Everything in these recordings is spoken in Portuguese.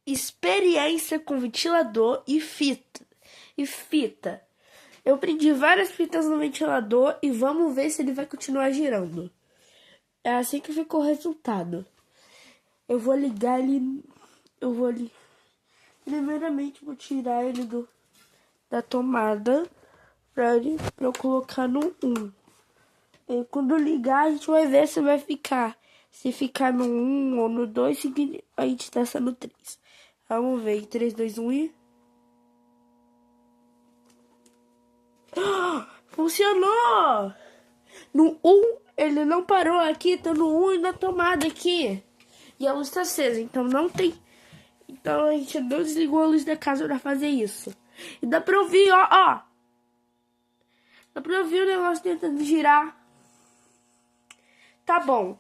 Experiência com ventilador e fita. Eu prendi várias fitas no ventilador e vamos ver se ele vai continuar girando. É assim que ficou o resultado. Eu vou ligar ele. Primeiramente, vou tirar ele da tomada pra eu colocar no 1. E quando ligar, a gente vai ver se vai ficar. Se ficar no 1 ou no 2, a gente testa no 3. Vamos ver. 3, 2, 1 e... Funcionou! No 1, ele não parou aqui. Tá no 1 e na tomada aqui. E a luz tá acesa, então não tem... Então a gente não desligou a luz da casa pra fazer isso. E dá pra ouvir, ó. Dá pra ouvir o negócio tentando girar. Tá bom.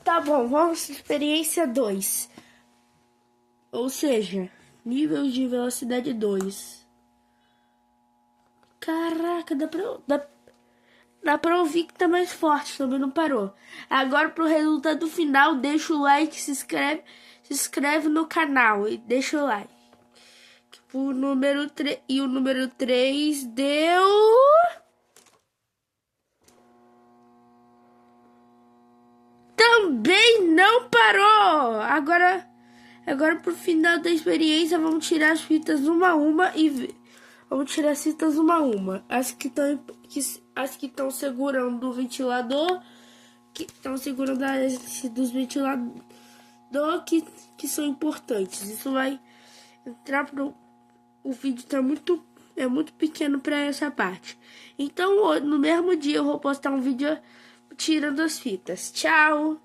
Tá bom, vamos experiência 2. Ou seja, nível de velocidade 2. Caraca, dá pra ouvir que tá mais forte, também não parou. Agora pro resultado final, deixa o like, se inscreve no canal e deixa o like. O número 3, e o número 3 deu... Também não parou! Agora pro final da experiência, vamos tirar as fitas uma a uma e vamos tirar as fitas uma a uma. As que estão segurando o ventilador, que estão segurando dos ventiladores que são importantes. Isso vai entrar pro... O vídeo é muito pequeno para essa parte. Então, no mesmo dia eu vou postar um vídeo tirando as fitas. Tchau!